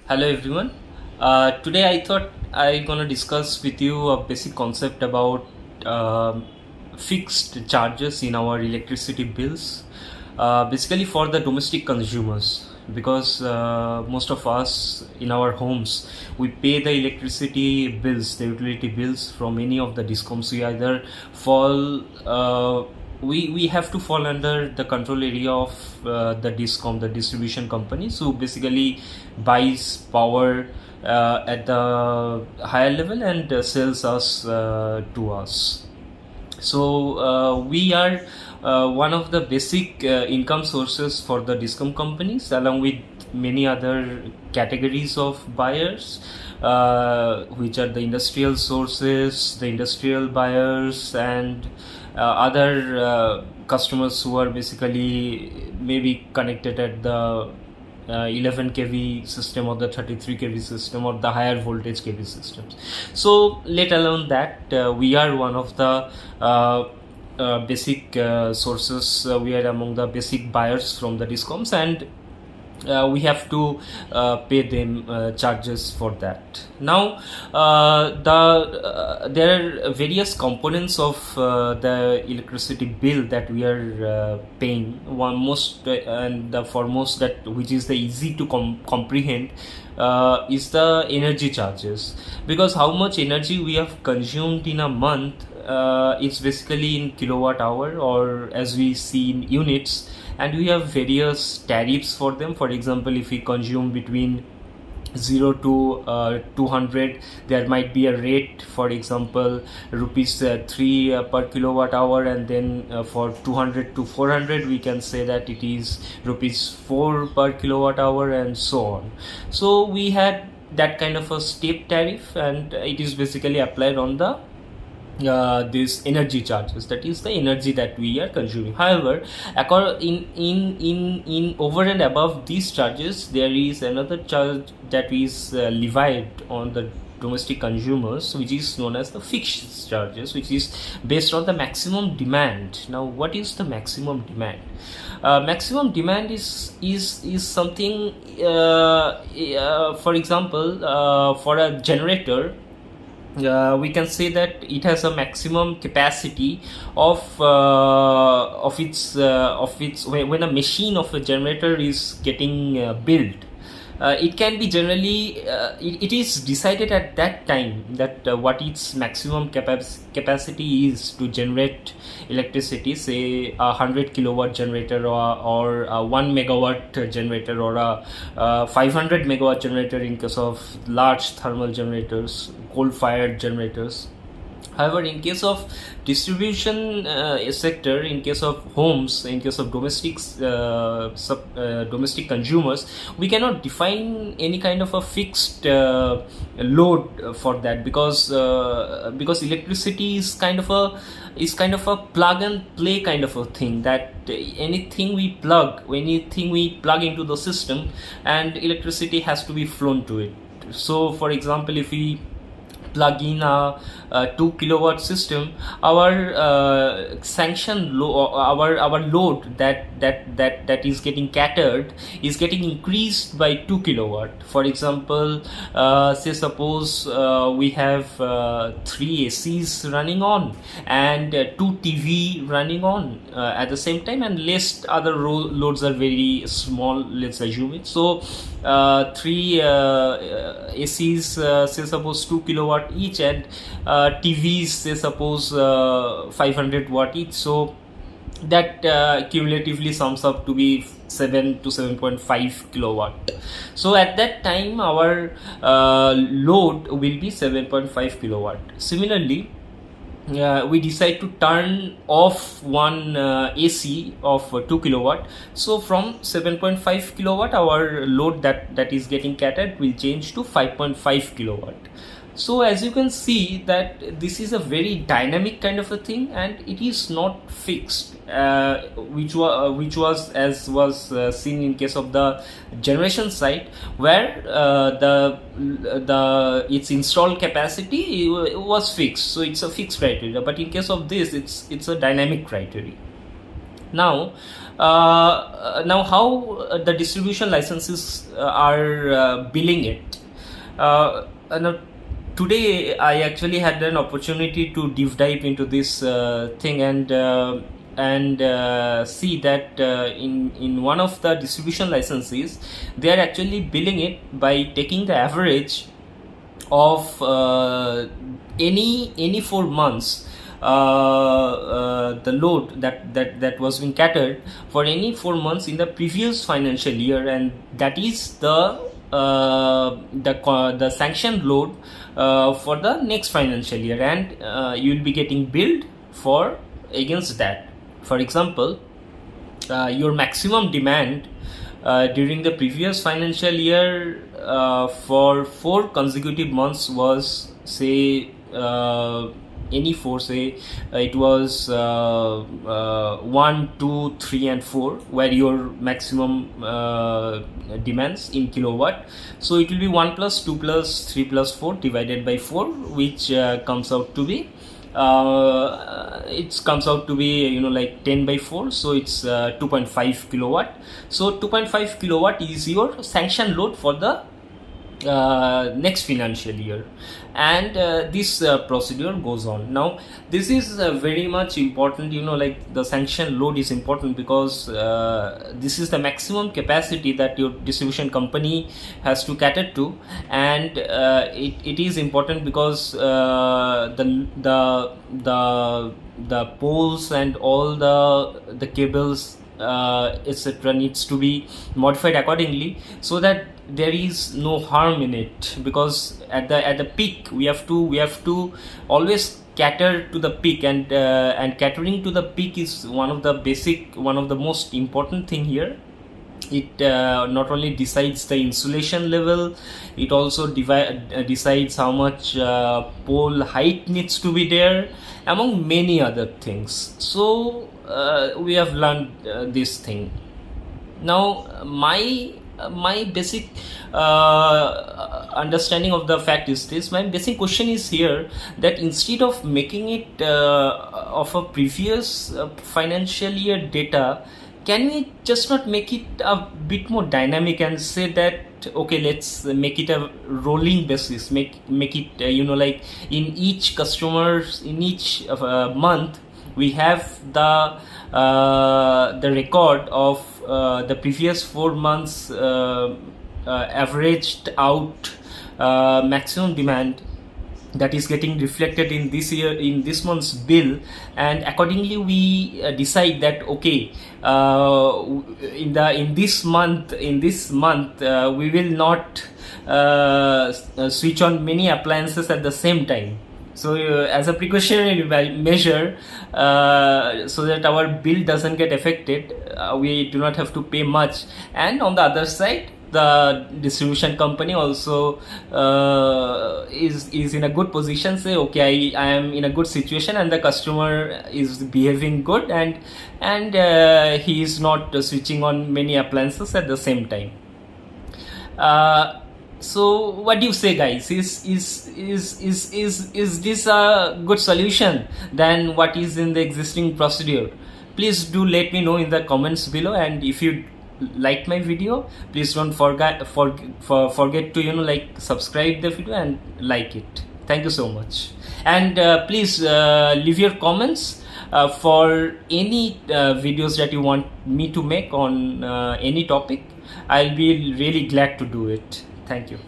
Hello everyone. Today I thought I gonna discuss with you a basic concept about fixed charges in our electricity bills, basically for the domestic consumers. Because most of us in our homes we pay the electricity bills, the utility bills from any of the discoms. We either fall. We have to fall under the control area of the discom, the distribution company, so basically buys power at the higher level and sells us to us. So we are one of the basic income sources for the discom companies, along with many other categories of buyers, which are the industrial sources, the industrial buyers, and other customers who are basically maybe connected at the 11 kV system or the 33 kV system or the higher voltage kV systems. So let alone that, we are one of the basic sources. We are among the basic buyers from the discoms, and we have to pay them charges for that. Now there are various components of the electricity bill that we are paying. One most and the foremost, that which is the easy to comprehend, is the energy charges, because how much energy we have consumed in a month, it's basically in kilowatt hour, or as we see in units, and we have various tariffs for them. For example, if we consume between 0 to 200, there might be a rate, for example rupees 3 per kilowatt hour, and then for 200 to 400 we can say that it is rupees 4 per kilowatt hour, and so on. So we had that kind of a step tariff, and it is basically applied on the these energy charges, that is the energy that we are consuming. However, in over and above these charges, there is another charge that is levied on the domestic consumers, which is known as the fixed charges, which is based on the maximum demand. Now, what is the maximum demand? Maximum demand is something, for example, for a generator, we can say that it has a maximum capacity of its when a machine of a generator is getting built. It can be generally it is decided at that time that what its maximum capacity is to generate electricity, say a 100 kilowatt generator, or a 1 megawatt generator, or a 500 megawatt generator in case of large thermal generators, coal fired generators. However, in case of distribution sector, in case of homes, in case of domestic consumers, we cannot define any kind of a fixed load for that, because electricity is kind of a plug and play kind of a thing, that anything we plug into the system, and electricity has to be flown to it. So for example, if we plug in a 2 kilowatt system, our our load that is getting catered is getting increased by 2 kilowatt. For example, say suppose we have 3 ACs running on, and 2 TV running on at the same time, and less other loads are very small, let's assume it. So 3 ACs, say suppose 2 kilowatt each, and TVs, say suppose 500 watt each. So that cumulatively sums up to be 7 to 7.5 kilowatt. So at that time our load will be 7.5 kilowatt. Similarly, we decide to turn off one AC of 2 kilowatt. So from 7.5 kilowatt, our load that is getting catered will change to 5.5 kilowatt. So as you can see that this is a very dynamic kind of a thing, and it is not fixed, which was as was seen in case of the generation side, where its installed capacity was fixed, so it's a fixed criteria. But in case of this, it's a dynamic criteria. Now Now, how the distribution licenses are billing it? Now, today I actually had an opportunity to deep dive into this thing and see that in one of the distribution licenses, they are actually billing it by taking the average of any 4 months, the load that was being catered for any 4 months in the previous financial year, and that is the sanctioned load for the next financial year, and you will be getting billed for against that. For example, your maximum demand during the previous financial year for 4 consecutive months was, say, any 4, say it was 1, 2, 3 and 4, where your maximum demands in kilowatt. So it will be 1 plus 2 plus 3 plus 4 divided by 4, which comes out to be like 10 by 4, so it's 2.5 kilowatt. So 2.5 kilowatt is your sanction load for the next financial year, and this procedure goes on. Now this is very much important, like the sanction load is important because this is the maximum capacity that your distribution company has to cater to, and it is important because the poles and all the cables etc. needs to be modified accordingly, so that there is no harm in it, because at the peak we have to always cater to the peak, and catering to the peak is one of the most important thing here. It not only decides the insulation level, it also decides how much pole height needs to be there, among many other things. So we have learned this thing. Now my basic understanding of the fact is this. My basic question is here, that instead of making it of a previous financial year data, can we just not make it a bit more dynamic and say that, okay, let's make it a rolling basis, make it like in each customers, in each month we have the record of the previous 4 months averaged out maximum demand that is getting reflected in this month's bill, and accordingly we decide that, okay, in this month we will not switch on many appliances at the same time. So as a precautionary measure, so that our bill doesn't get affected, we do not have to pay much. And on the other side, the distribution company also is in a good position, say, okay, I am in a good situation and the customer is behaving good, and he is not switching on many appliances at the same time. So what do you say, guys? Is this a good solution than what is in the existing procedure? Please do let me know in the comments below, and if you like my video, please don't forget to like subscribe the video and like it. Thank you so much, and please leave your comments for any videos that you want me to make on any topic. I'll be really glad to do it. Thank you.